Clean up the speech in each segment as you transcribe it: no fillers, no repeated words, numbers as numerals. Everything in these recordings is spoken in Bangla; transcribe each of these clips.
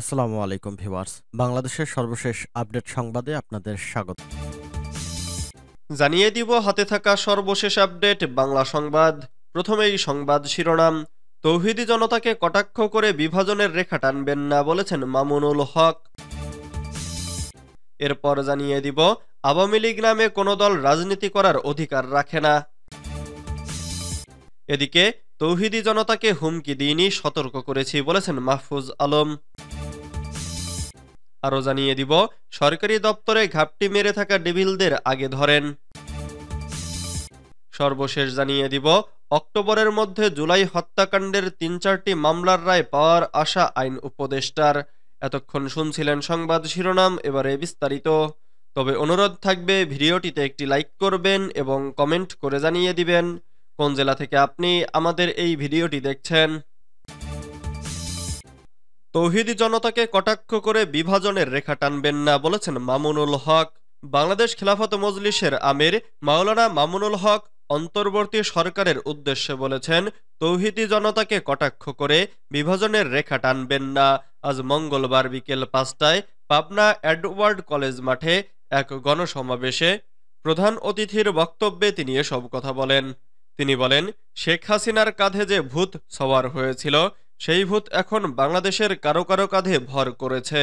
আসসালামু আলাইকুম ভিউয়ার্স। বাংলাদেশের সর্বশেষ আপডেট সংবাদে আপনাদের স্বাগত। জানিয়ে দিব হাতে থাকা সর্বশেষ আপডেট বাংলা সংবাদ। প্রথমেই সংবাদ শিরোনাম। তৌহিদি জনতাকে কটাক্ষ করে বিভাজনের রেখা টানবেন না বলেছেন মামুনুল হক। এরপর জানিয়ে দিব আওয়ামী লীগ নামে কোনো দল রাজনীতি করার অধিকার রাখে না। এদিকে তৌহিদি জনতাকে হুমকি দিইনি, সতর্ক করেছি বলেছেন মাহফুজ আলম। আরও জানিয়ে দিব সরকারি দপ্তরে ঘাপটি মেরে থাকা ডেভিলদের আগে ধরেন। সর্বশেষ জানিয়ে দিব অক্টোবরের মধ্যে জুলাই হত্যাকাণ্ডের ৩-৪টি মামলার রায় পাওয়ার আশা আইন উপদেষ্টার। এতক্ষণ শুনছিলেন সংবাদ শিরোনাম, এবারে বিস্তারিত। তবে অনুরোধ থাকবে ভিডিওটিতে একটি লাইক করবেন এবং কমেন্ট করে জানিয়ে দিবেন কোন জেলা থেকে আপনি আমাদের এই ভিডিওটি দেখছেন। তৌহিদি জনতাকে কটাক্ষ করে বিভাজনের রেখা টানবেন না বলেছেন মামুনুল হক। বাংলাদেশ খেলাফত মজলিসের আমির মাওলানা মামুনুল হক অন্তর্বর্তী সরকারের উদ্দেশ্যে বলেছেন, তৌহিদি জনতাকে কটাক্ষ করে বিভাজনের রেখা টানবেন না। আজ মঙ্গলবার বিকেল 5টায় পাবনা এডওয়ার্ড কলেজ মাঠে এক গণসমাবেশে প্রধান অতিথির বক্তব্যে তিনি এসব কথা বলেন। তিনি বলেন, শেখ হাসিনার কাঁধে যে ভূত সওয়ার হয়েছিল সেই ভূত এখন বাংলাদেশের কারো কারো কাঁধে ভর করেছে।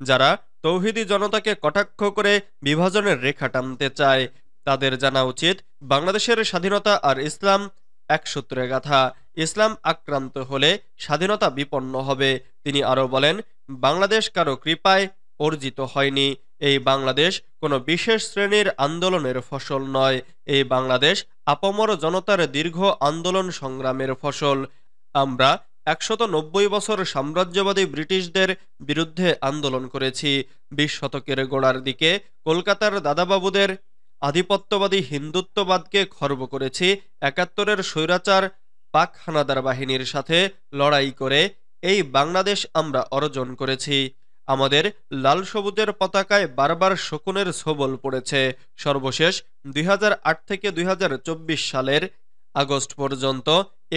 যারা তৌহিদি জনতাকে কটাক্ষ করে বিভাজনের রেখা টানতে চায় তাদের জানা উচিত বাংলাদেশের স্বাধীনতা আর ইসলাম এক সূত্রে গাঁথা। ইসলাম আক্রান্ত হলে স্বাধীনতা বিপন্ন হবে। তিনি আরও বলেন, বাংলাদেশ কারো কৃপায় অর্জিত হয়নি। এই বাংলাদেশ কোনো বিশেষ শ্রেণীর আন্দোলনের ফসল নয়। এই বাংলাদেশ আপামর জনতার দীর্ঘ আন্দোলন সংগ্রামের ফসল। আমরা ১৯০ বছর সাম্রাজ্যবাদী ব্রিটিশদের বিরুদ্ধে আন্দোলন করেছি। ২০ শতকের গোড়ার দিকে কলকাতার দাদাবাবুদের আধিপত্যবাদী হিন্দুত্ববাদকে খর্ব করেছি। ৭১-এর স্বৈরাচার পাক হানাদার বাহিনীর সাথে লড়াই করে এই বাংলাদেশ আমরা অর্জন করেছি। আমাদের লাল সবুজের পতাকায় বারবার শকুনের ছোবল পড়েছে। সর্বশেষ ২০০৮ থেকে ২০২৪ সালের আগস্ট পর্যন্ত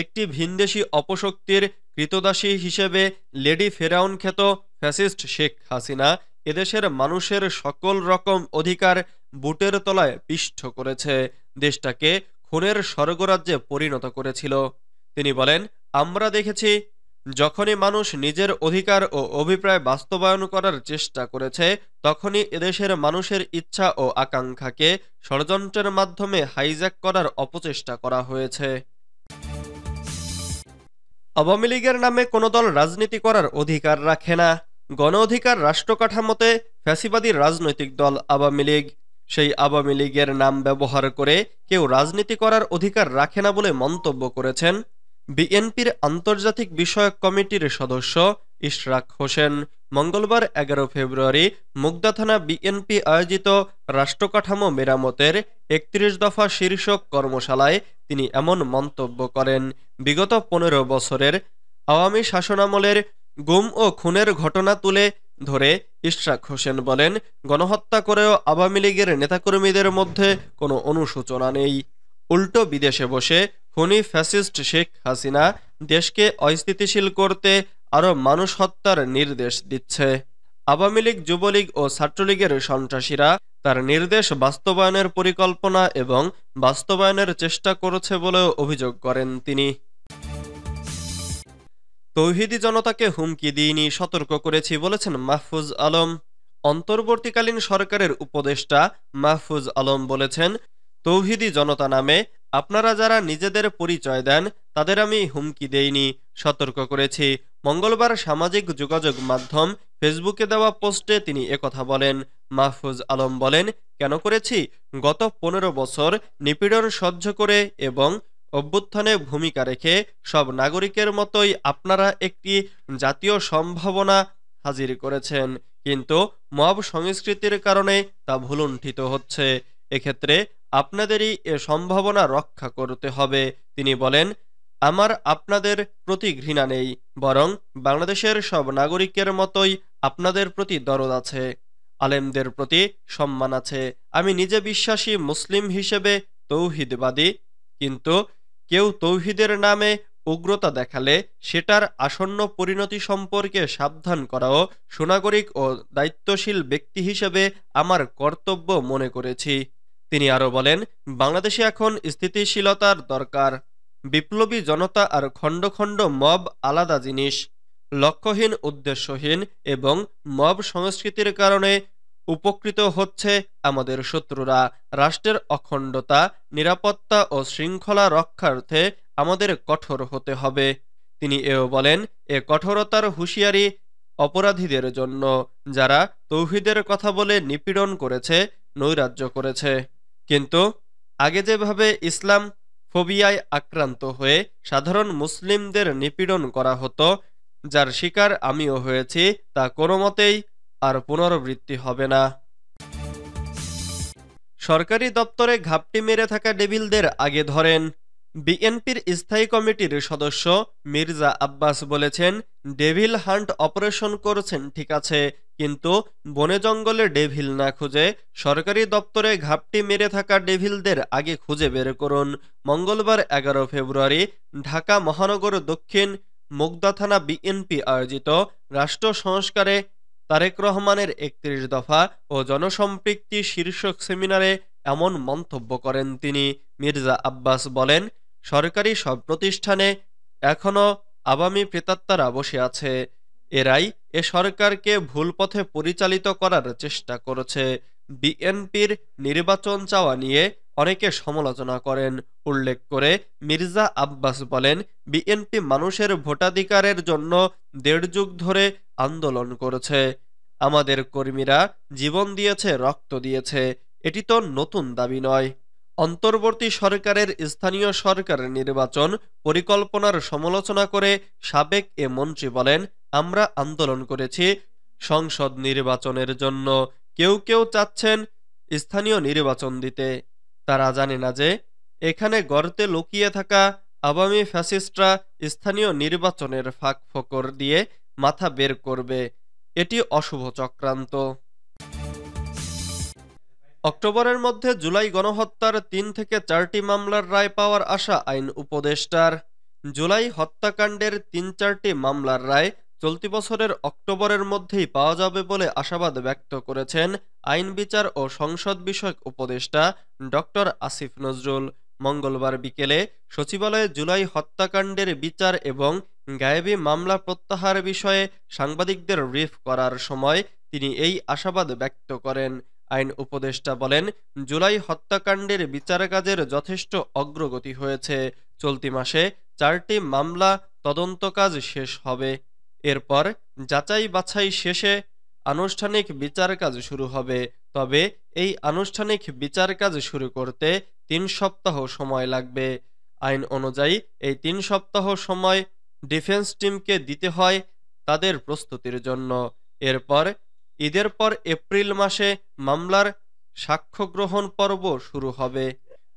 একটি ভিনদেশী অপশক্তির কৃতদাসী হিসেবে লেডি ফেরাউন খ্যাত ফ্যাসিস্ট শেখ হাসিনা এদেশের মানুষের সকল রকম অধিকার বুটের তলায় পিষ্ট করেছে, দেশটাকে খুনের স্বর্গরাজ্যে পরিণত করেছিল। তিনি বলেন, আমরা দেখেছি যখনই মানুষ নিজের অধিকার ও অভিপ্রায় বাস্তবায়ন করার চেষ্টা করেছে তখনই এদেশের মানুষের ইচ্ছা ও আকাঙ্ক্ষাকে ষড়যন্ত্রের মাধ্যমে হাইজ্যাক করার অপচেষ্টা করা হয়েছে। আওয়ামী লীগের নামে কোনো দল রাজনীতি করার অধিকার রাখে না। গণ অধিকার রাষ্ট্র কাঠামোতে ফ্যাসিবাদী রাজনৈতিক দল আওয়ামী লীগ, সেই আওয়ামী লীগের নাম ব্যবহার করে কেউ রাজনীতি করার অধিকার রাখে না বলে মন্তব্য করেছেন বিএনপির আন্তর্জাতিক বিষয়ক কমিটির সদস্য ইশরাক হোসেন। মঙ্গলবার ১১ ফেব্রুয়ারি মুগদা থানা বিএনপি আয়োজিত রাষ্ট্রকাঠামো মেরামতের ৩১ দফা শীর্ষক কর্মশালায় তিনি এমন মন্তব্য করেন। বিগত ১৫ বছরের আওয়ামী শাসনামলের গুম ও খুনের ঘটনা তুলে ধরে ইশরাক হোসেন বলেন, গণহত্যা করেও আওয়ামী লীগের নেতাকর্মীদের মধ্যে কোনো অনুশোচনা নেই। উল্টো বিদেশে বসে খুনি ফ্যাসিস্ট শেখ হাসিনা দেশকে অস্থিতিশীল করতে আরও মানুষ হত্যার নির্দেশ দিচ্ছে। আওয়ামী লীগ, যুবলীগ ও ছাত্রলীগের সন্ত্রাসীরা তার নির্দেশ বাস্তবায়নের পরিকল্পনা এবং বাস্তবায়নের চেষ্টা করেছে বলেও অভিযোগ করেন তিনি। তৌহিদি জনতাকে হুমকি দিইনি, সতর্ক করেছি বলেছেন মাহফুজ আলম। অন্তর্বর্তীকালীন সরকারের উপদেষ্টা মাহফুজ আলম বলেছেন, তৌহিদি জনতা নামে আপনারা যারা নিজেদের পরিচয় দেন তাদের আমি হুমকি দেইনি, সতর্ক করেছি। মঙ্গলবার সামাজিক যোগাযোগ মাধ্যম ফেসবুকে দেওয়া পোস্টে তিনি একথা বলেন। মাহফুজ আলম বলেন, কেন করেছি? গত ১৫ বছর নিপীড়ন সহ্য করে এবং অভ্যুত্থানে ভূমিকা রেখে সব নাগরিকের মতোই আপনারা একটি জাতীয় সম্ভাবনা হাজির করেছেন, কিন্তু মব সংস্কৃতির কারণে তা ভুলুণ্ঠিত হচ্ছে। এক্ষেত্রে আপনাদেরই এ সম্ভাবনা রক্ষা করতে হবে। তিনি বলেন, আমার আপনাদের প্রতি ঘৃণা নেই, বরং বাংলাদেশের সব নাগরিকের মতোই আপনাদের প্রতি দরদ আছে, আলেমদের প্রতি সম্মান আছে। আমি নিজে বিশ্বাসী মুসলিম হিসেবে তৌহিদবাদী, কিন্তু কেউ তৌহিদের নামে উগ্রতা দেখালে সেটার আসন্ন পরিণতি সম্পর্কে সাবধান করাও সুনাগরিক ও দায়িত্বশীল ব্যক্তি হিসেবে আমার কর্তব্য মনে করেছি। তিনি আরও বলেন, বাংলাদেশে এখন স্থিতিশীলতার দরকার। বিপ্লবী জনতা আর খণ্ড খণ্ড মব আলাদা জিনিস। লক্ষ্যহীন, উদ্দেশ্যহীন এবং মব সংস্কৃতির কারণে উপকৃত হচ্ছে আমাদের শত্রুরা। রাষ্ট্রের অখণ্ডতা, নিরাপত্তা ও শৃঙ্খলা রক্ষার্থে আমাদের কঠোর হতে হবে। তিনি এও বলেন, এ কঠোরতার হুঁশিয়ারি অপরাধীদের জন্য, যারা তৌহিদের কথা বলে নিপীড়ন করেছে, নৈরাজ্য করেছে। কিন্তু আগে যেভাবে ইসলাম ফোবিয়ায় আক্রান্ত হয়ে সাধারণ মুসলিমদের নিপীড়ন করা হতো, যার শিকার আমিও হয়েছি, তা কোনো মতেই আর পুনরাবৃত্তি হবে না। সরকারি দপ্তরে ঘাপটি মেরে থাকা ডেভিলদের আগে ধরেন। বিএনপির স্থায়ী কমিটির সদস্য মির্জা আব্বাস বলেছেন, ডেভিল হান্ট অপারেশন করছেন ঠিক আছে, কিন্তু বনে জঙ্গলে ডেভিল না খুঁজে সরকারি দপ্তরে ঘাপটি মেরে থাকা ডেভিলদের আগে খুঁজে বের করুন। মঙ্গলবার 11 ফেব্রুয়ারি ঢাকা মহানগর দক্ষিণ মুগদা থানা বিএনপি আয়োজিত রাষ্ট্র সংস্কারে তারেক রহমানের 31 দফা ও জনসম্পৃক্তি শীর্ষক সেমিনারে এমন মন্তব্য করেন তিনি। মির্জা আব্বাস বলেন, সরকারি সব প্রতিষ্ঠানে এখনো আওয়ামী প্রেতাত্মারা বসে আছে। এরাই এ সরকারকে ভুল পথে পরিচালিত করার চেষ্টা করেছে। বিএনপির নির্বাচন চাওয়া নিয়ে অনেকে সমালোচনা করেন। উল্লেখ করে মির্জা আব্বাস বলেন, বিএনপি মানুষের ভোটাধিকারের জন্য 1.5 যুগ ধরে আন্দোলন করেছে। আমাদের কর্মীরা জীবন দিয়েছে, রক্ত দিয়েছে। এটি তো নতুন দাবি নয়। অন্তর্বর্তী সরকারের স্থানীয় সরকার নির্বাচন পরিকল্পনার সমালোচনা করে সাবেক এ মন্ত্রী বলেন, আমরা আন্দোলন করেছি সংসদ নির্বাচনের জন্য। কেউ কেউ চাচ্ছেন স্থানীয় নির্বাচন দিতে। তারা জানে না যে এখানে গর্তে লুকিয়ে থাকা আওয়ামী ফ্যাসিস্টরা স্থানীয় নির্বাচনের ফাঁক ফোকর দিয়ে মাথা বের করবে। এটি অশুভ চক্রান্ত। অক্টোবরের মধ্যে জুলাই গণহত্যার 3 থেকে 4টি মামলার রায় পাওয়ার আশা আইন উপদেষ্টার। জুলাই হত্যাকাণ্ডের 3-4টি মামলার রায় চলতি বছরের অক্টোবরের মধ্যেই পাওয়া যাবে বলে আশাবাদ ব্যক্ত করেছেন আইন বিচার ও সংসদ বিষয়ক উপদেষ্টা ডক্টর আসিফ নজরুল। মঙ্গলবার বিকেলে সচিবালয়ে জুলাই হত্যাকাণ্ডের বিচার এবং গায়েবী মামলা প্রত্যাহার বিষয়ে সাংবাদিকদের ব্রিফ করার সময় তিনি এই আশাবাদ ব্যক্ত করেন। আইন উপদেষ্টা বলেন, জুলাই হত্যাকাণ্ডের বিচার কাজের যথেষ্ট অগ্রগতি হয়েছে। চলতি মাসে 4টি মামলা তদন্ত কাজ শেষ হবে। এরপর যাচাই বাছাই শেষে আনুষ্ঠানিক বিচার কাজ শুরু হবে। তবে এই আনুষ্ঠানিক বিচার কাজ শুরু করতে 3 সপ্তাহ সময় লাগবে। আইন অনুযায়ী এই 3 সপ্তাহ সময় ডিফেন্স টিমকে দিতে হয় তাদের প্রস্তুতির জন্য। এরপর ঈদের পর এপ্রিল মাসে মামলার সাক্ষ্য গ্রহণ পর্ব শুরু হবে।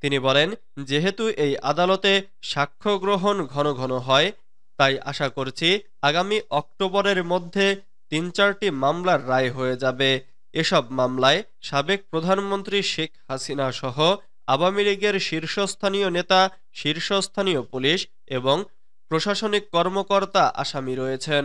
তিনি বলেন, যেহেতু এই আদালতে সাক্ষ্য গ্রহণ ঘন ঘন হয়, তাই আশা করছি আগামী অক্টোবরের মধ্যে 3-4টি মামলার রায় হয়ে যাবে। এসব মামলায় সাবেক প্রধানমন্ত্রী শেখ হাসিনা সহ আওয়ামী লীগের শীর্ষস্থানীয় নেতা, শীর্ষস্থানীয় পুলিশ এবং প্রশাসনিক কর্মকর্তা আসামি রয়েছেন।